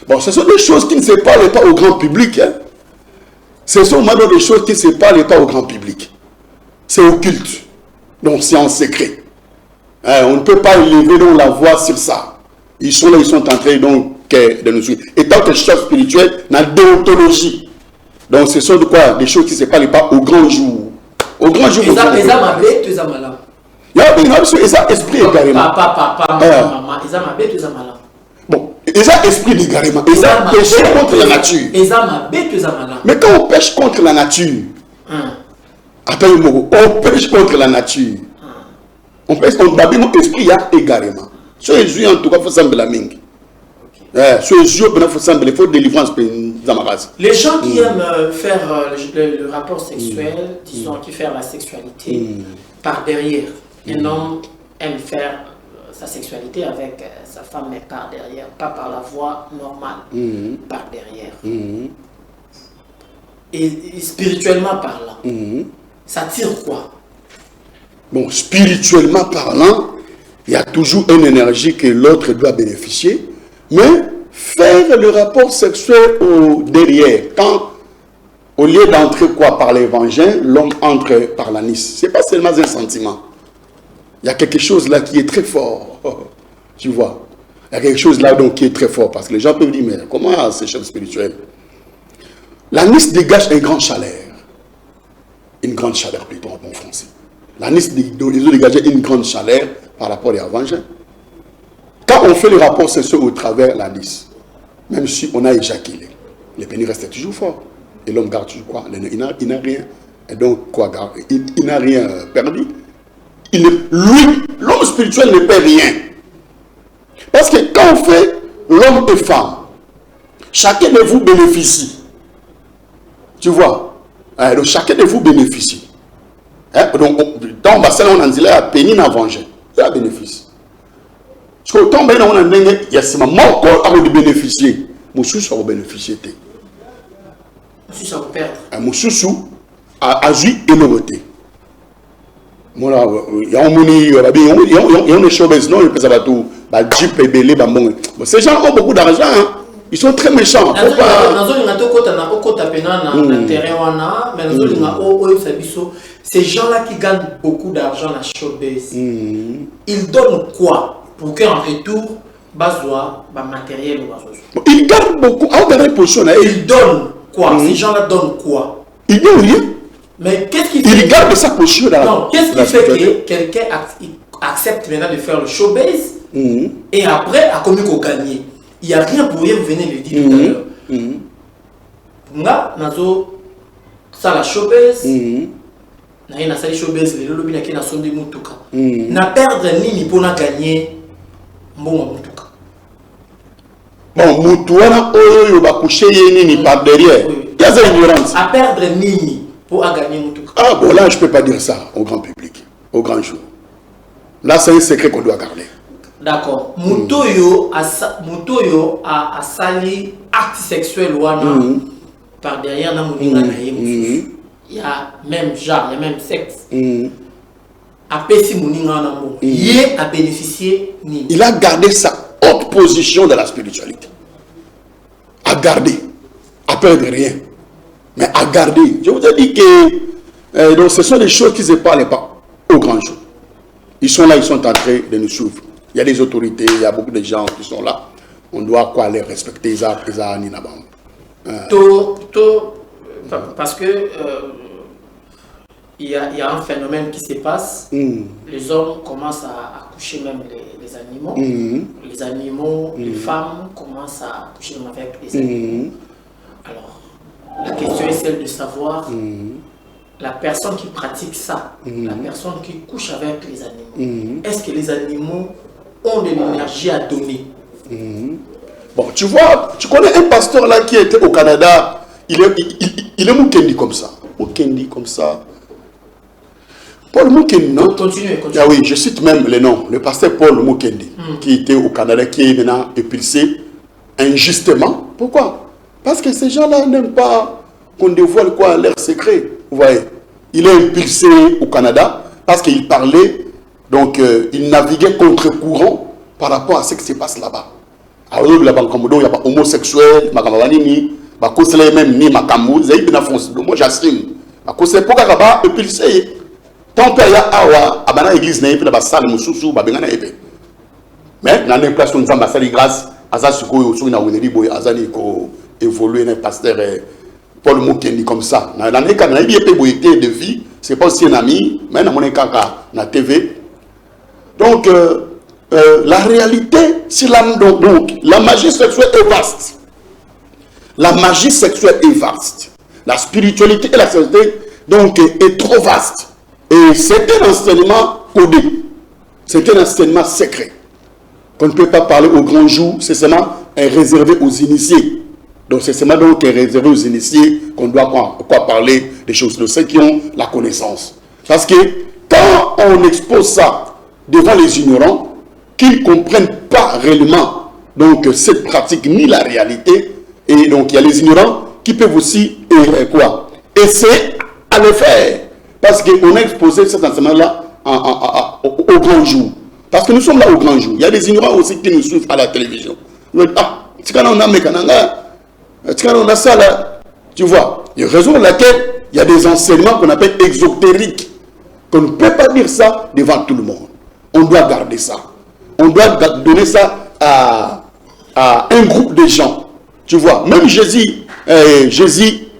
Bon, ce sont des choses qui ne se parlent pas au grand public. Hein. Ce sont maintenant des choses qui ne se parlent pas au grand public. C'est occulte. Donc c'est en secret. On ne peut pas élever la voix sur ça. Ils sont là, ils sont en train donc de nous suivre. Et tant que chef spirituel, on a déontologie. Donc ce sont de quoi? Des choses qui ne se parlent pas au grand jour. Au grand jour. Et ça m'a bête, tu as malade. Il y a esprit également. Papa, maman, ils ont ma bête, tu as malade. Bon, ils ont esprit d'égarement. Ils ont péché contre la nature. Ils ont ma bête, tu as malade. Mais quand on pêche contre la nature, on pêche contre la nature. On pêche contre la nature, esprit, il y a égarement. Sur les yeux, en tout cas, il faut sembler la mingue. Sur les yeux, il faut délivrance. Les gens qui aiment faire le rapport sexuel, disons, qui font la sexualité par derrière. Un homme aime faire sa sexualité avec sa femme, mais par derrière, pas par la voie normale, par derrière. Et spirituellement parlant, ça tire quoi? Bon, spirituellement parlant, il y a toujours une énergie que l'autre doit bénéficier, mais faire le rapport sexuel derrière, quand au lieu d'entrer quoi par l'évangile, l'homme entre par l'anis. Ce n'est pas seulement un sentiment. Il y a quelque chose là qui est très fort. Tu vois? Il y a quelque chose là donc qui est très fort. Parce que les gens peuvent dire, mais comment c'est chef spirituel? L'anis dégage une grande chaleur. Une grande chaleur plutôt en bon français. L'anis dégage une grande chaleur par rapport à l'évangile. Quand on fait le rapport sexuel au travers l'anis, même si on a éjaculé, le pénis reste toujours fort. Et l'homme garde toujours quoi? Il n'a rien. Et donc, quoi? Il n'a rien perdu. L'homme spirituel ne perd rien. Parce que quand on fait l'homme et femme, chacun de vous bénéficie. Tu vois? Donc, chacun de vous bénéficie. Donc, dans le bassin, on a dit là, pénis n'a vengé. Il y a bénéfice. Parce que tant que on a dit, il y a ce moment à vous bénéficier. Moussou, ça va bénéficier. Moussou, ça va perdre. Moussou, a joué et le voté. Voilà, il y a un showbiz, non, il y a tout, Jeep et Belé, ces gens ont beaucoup d'argent, ils sont très méchants. Ces gens-là qui gagnent beaucoup d'argent dans le showbiz, ils donnent quoi pour qu'en retour, bazoa, matériel ou ils gardent beaucoup, ils donnent quoi? Ces gens-là donnent quoi? Ils donnent rien. Mais qu'est-ce qui fait... Il garde sa posture là. Non, qu'est-ce qui fait que quelqu'un accepte maintenant de faire le showbiz et après a commis qu'on gagne? Il n'y a rien pour rien, vous venez le dire tout à l'heure. Nga, nazo, ça la showbiz, na sali showbiz, le lobby na ki na sonde mutuka. Na perdre nini pour na gagner mbongo mutuka. Bon, mutuana oyo ba coucher nini par derrière. Il y a une ignorance. À perdre nini pour gagner mutuka. Ah bon, là je peux pas dire ça au grand public, au grand jour. Là c'est un secret qu'on doit garder. D'accord. Mutoyo a sali acte sexuel wana par derrière na muninga na ye. Il y a même genre, il y a même sexe. Après si muninga na mo, il a bénéficié ni. Il a gardé sa haute position dans la spiritualité. A gardé, à perdre rien, mais à garder. Je vous ai dit que donc ce sont des choses qui ne se parlent pas au grand jour. Ils sont là, ils sont en train de nous suivre. Il y a des autorités, il y a beaucoup de gens qui sont là. on doit quoi les respecter ça Ninabam. Parce que il y a un phénomène qui se passe. Les hommes commencent à coucher même les animaux. Les animaux, les femmes commencent à coucher même avec les animaux. Alors, la question est celle de savoir la personne qui pratique ça, la personne qui couche avec les animaux, est-ce que les animaux ont de l'énergie à donner? Bon, tu vois, tu connais un pasteur là qui était au Canada, il est Mukendi comme ça. Mukendi comme ça. Paul Mukendi, non? Continue. Ah oui, je cite même les noms. Le pasteur Paul Mukendi, qui était au Canada, qui est maintenant épulsé injustement. Pourquoi? Parce que ces gens-là n'aiment pas qu'on dévoile quoi leurs secrets. Vous voyez, il est impulsé au Canada parce qu'il parlait, donc il naviguait contre-courant par rapport à ce qui se passe là-bas. Alors là-bas, il y a pas homosexuel, même ni makamou, moi j'assume. C'est pour là-bas impulsé. Tant pis, il y a à l'église, il y a salle mususu, babengana épée. Mais dans les places où nous avons salle grâce, Azasuko, Osuna, Wineri, Boy, Azani, évoluer un pasteur Paul Mukendi comme ça. Dans les cas, il y a des de vie, c'est pas aussi un ami, mais dans mon cas, na TV. Donc, la réalité, c'est donc la magie sexuelle est vaste. La magie sexuelle est vaste. La spiritualité et la sexualité, donc, est trop vaste. Et c'est un enseignement codé. C'est un enseignement secret. Qu'on ne peut pas parler au grand jour, c'est seulement réservé aux initiés. Donc c'est seulement donc réservé aux initiés qu'on doit quoi parler des choses de ceux qui ont la connaissance. Parce que quand on expose ça devant les ignorants, qu'ils ne comprennent pas réellement donc, cette pratique ni la réalité, et donc il y a les ignorants qui peuvent aussi essayer à le faire. Parce qu'on a exposé cet enseignement-là au grand jour. Parce que nous sommes là au grand jour. Il y a des ignorants aussi qui nous suivent à la télévision. C'est quand on a ça là. Tu vois, il y a raison pour laquelle il y a des enseignements qu'on appelle exotériques. Qu'on ne peut pas dire ça devant tout le monde. On doit garder ça. On doit donner ça à un groupe de gens. Tu vois, même Jésus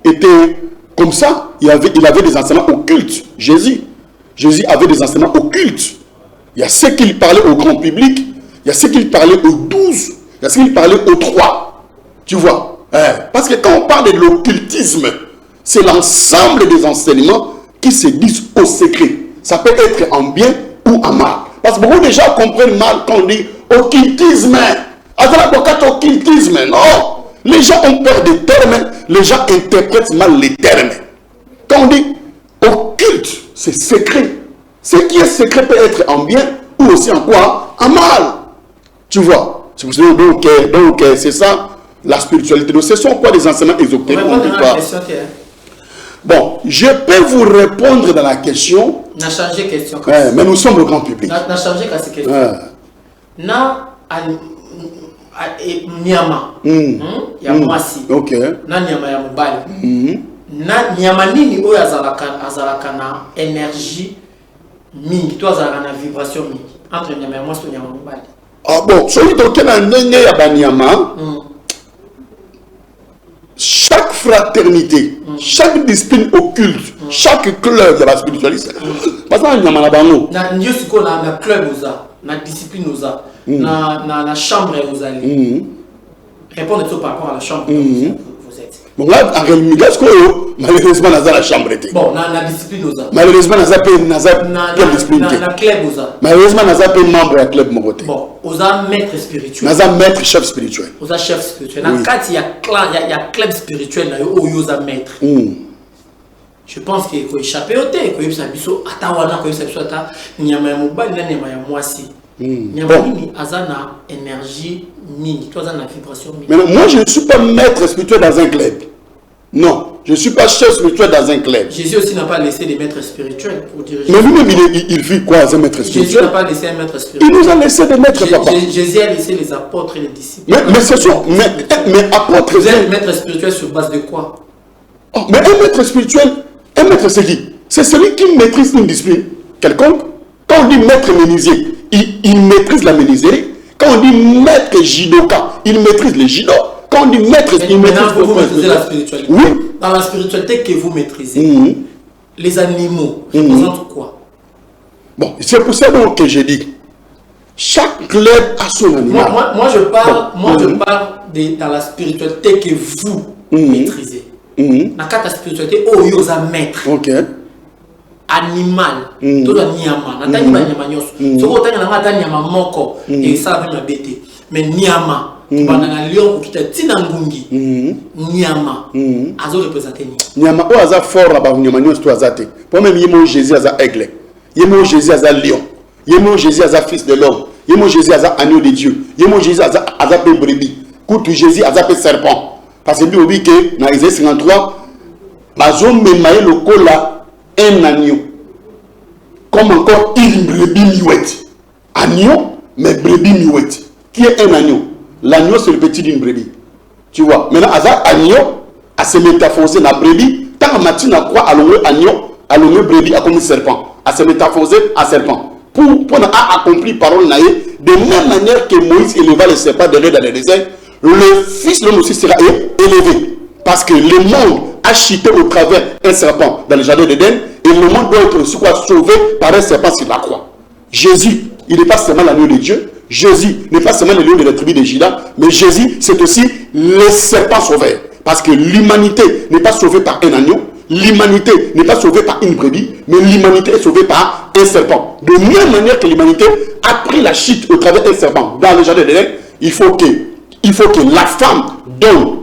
était comme ça. Il avait des enseignements occultes. Jésus avait des enseignements occultes. Il y a ceux qui parlaient au grand public, il y a ceux qui parlaient aux 12, il y a ceux qui parlaient aux 3. Tu vois, parce que quand on parle de l'occultisme, c'est l'ensemble des enseignements qui se disent au secret. Ça peut être en bien ou en mal. Parce que beaucoup de gens comprennent mal quand on dit occultisme. Occultisme, non. Les gens ont peur des termes, les gens interprètent mal les termes. Quand on dit occulte, c'est secret. Ce qui est secret peut être en bien ou aussi en quoi? En mal. Tu vois. Donc c'est ça la spiritualité. Donc ce sont quoi des enseignements ésotériques? Bon, je peux vous répondre dans la question. On a changé question. Mais nous sommes le grand public. On a changé cette question. Nyama. Ya mwasi. Ok. Na nyama ya mobali. Na nyama nini oyo azalaka na énergie mingi, to azalaka na vibration mingi entre nyama ya mwasi to nyama mobali. Ah bon, celui qui a ndenge ya banyama. Chaque fraternité, chaque discipline occulte, chaque club de la spiritualité. Parce que nyama na bango. Na ndio siko na club oza, na discipline oza, na chambre oza. Répondez tout par rapport à la chambre où vous êtes. Bon là, en réalité, malheureusement, on a la chambre. Bon, la discipline oza. Malheureusement, on a pas discipline. Na club oza. Malheureusement, on a pas membre de club mogote. Bon, oza maître spirituel. On a maître chef spirituel. Oza chef spirituel. Na kati il y a club spirituel là où oza maître. Je pense qu'il faut échapper au thé, qu'il faut s'abisso atawana, qu'il faut s'abisso ata nyama ya mobali na nyama ya mwasi. Nyama nini azana énergie mingi, toi azana vibration mingi. Mais moi je ne suis pas maître spirituel dans un club. Non, je ne suis pas chef spirituel dans un club. Jésus aussi n'a pas laissé des maîtres spirituels pour diriger. Mais lui-même il vit quoi un maître spirituel? Jésus n'a pas laissé un maître spirituel. Il nous a laissé des maîtres, papa. Jésus a laissé les apôtres et les disciples. Mais ce sont mais apôtres. Vous êtes maître spirituel sur base de quoi? Mais un maître spirituel, un maître c'est qui? C'est celui qui maîtrise une discipline quelconque. Quand on dit maître menuisier, il maîtrise la menuiserie. Quand on dit maître judoka, il maîtrise le judo. Quand on dit maître, il maîtrise vous maîtrisez la spiritualité. Oui. Dans la spiritualité que vous maîtrisez, les animaux représentent quoi? Bon, c'est pour ça que j'ai dit, chaque club a son animal. Moi je parle, dans la spiritualité que vous maîtrisez. Dans la spiritualité, oh, vous êtes maître. Ok. Animal, tout le nyama, natani ba nyama nyoso. Soko tani na ngata nyama moko, et ça va me bêter. Mais nyama, pendant lion qui t'a tina ngungi, nyama, azo représenter ni. Nyama o aza fort là ba nyama nyoso to azate. Pour même yemo Jésus aza aigle. Yemo Jésus aza lion. Yemo Jésus aza fils de l'homme. Yemo Jésus aza agneau de Dieu. Yemo Jésus aza pe brebis. Koutou Jésus aza pe serpent. Parce que lui dit que dans Isaïe 53, bazo memaye le kola un agneau, comme encore une brebis miouette. Agneau, mais brebis miouette. Qui est un agneau? L'agneau, c'est le petit d'une brebis. Tu vois? Maintenant, agneau, à se métamorphoser dans la brebis, tant que Mathilde a quoi à l'homme agneau, à l'homme brebis, à comme un serpent, à se métamorphoser à serpent. Pour accomplir parole naïe, de même manière que Moïse éleva le serpent de dans le désert, le fils de l'homme aussi sera élevé. Parce que le monde a chuté au travers un serpent dans le jardin d'Éden et le monde doit être sauvé par un serpent sur la croix. Jésus, il n'est pas seulement l'agneau de Dieu. Jésus n'est pas seulement le lion de la tribu de Juda, mais Jésus, c'est aussi le serpent sauveur. Parce que l'humanité n'est pas sauvée par un agneau, l'humanité n'est pas sauvée par une brebis, mais l'humanité est sauvée par un serpent. De même manière que l'humanité a pris la chute au travers d'un serpent dans le jardin d'Éden, il faut que la femme donne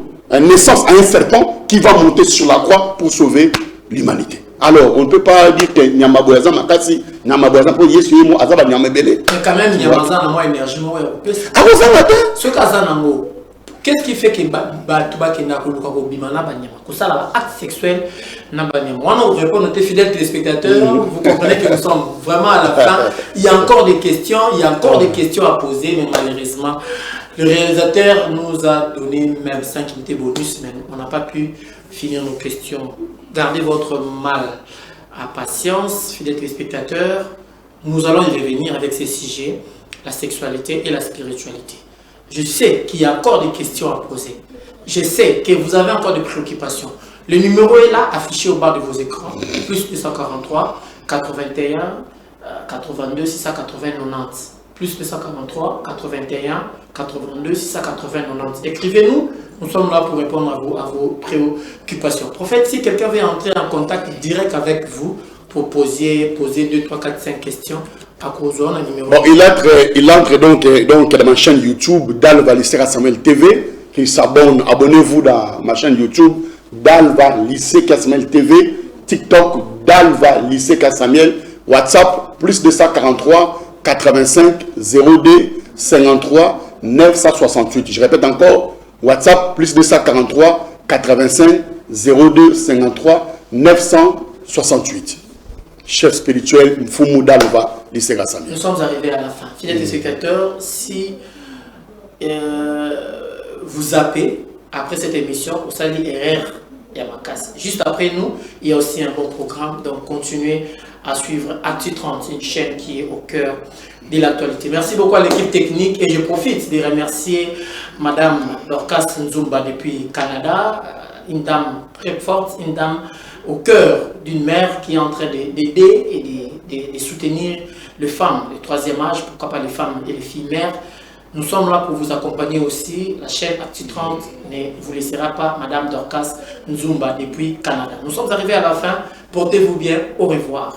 naissance à un serpent qui va monter sur la croix pour sauver l'humanité. Alors, on ne peut pas dire que Nyamaboyaza Makasi, Nyamaboyaza pour Yesu Yemo, Azaba Nyamabele. Mais quand même, Nyamaboyaza a moins énergie. Ah, vous savez pas? Ce Kazanango, qu'est-ce qui fait que Batuba Kenako Lukako Bimana Banyama? Que ça, l'acte sexuel n'a pas Nyama. Moi, on répond, nos fidèles téléspectateurs, vous comprenez que nous sommes vraiment à la fin. Il y a encore des questions, à poser, mais malheureusement, le réalisateur nous a donné même 5 unités bonus, mais on n'a pas pu finir nos questions. Gardez votre mal à patience, fidèles téléspectateurs. Nous allons y revenir avec ces sujets, la sexualité et la spiritualité. Je sais qu'il y a encore des questions à poser. Je sais que vous avez encore des préoccupations. Le numéro est là, affiché au bas de vos écrans. Plus 243 81 82 680 90. Plus 243 81 82 680 90. Écrivez-nous, nous sommes là pour répondre à vos préoccupations. Prophète, si quelqu'un veut entrer en contact direct avec vous pour poser 2, 3, 4, 5 questions, à cause de numéro. Bon, il entre donc dans ma chaîne YouTube, Dalva Lycée Samuel TV. Il s'abonne, abonnez-vous dans ma chaîne YouTube, Dalva Lycée Samuel TV, TikTok, Dalva Lycée Samuel, WhatsApp, plus 243 85 02 53 968. Je répète encore, WhatsApp, plus 243 85 02 53 968. Chef spirituel, Mfumu Dalva, Lycée Samuel. Nous sommes arrivés à la fin. Fidèles téléspectateurs, si vous zappez après cette émission, vous savez erreur Yamakas. Juste après nous, il y a aussi un bon programme, donc continuez à suivre Actu 30, une chaîne qui est au cœur de l'actualité. Merci beaucoup à l'équipe technique et je profite de remercier Madame Dorcas Nzumba depuis Canada, une dame très forte, une dame au cœur d'une mère qui est en train d'aider et de soutenir les femmes, le troisième âge, pourquoi pas les femmes et les filles mères. Nous sommes là pour vous accompagner aussi. La chaîne Actu 30 ne vous laissera pas, Madame Dorcas Nzumba depuis Canada. Nous sommes arrivés à la fin. Portez-vous bien. Au revoir.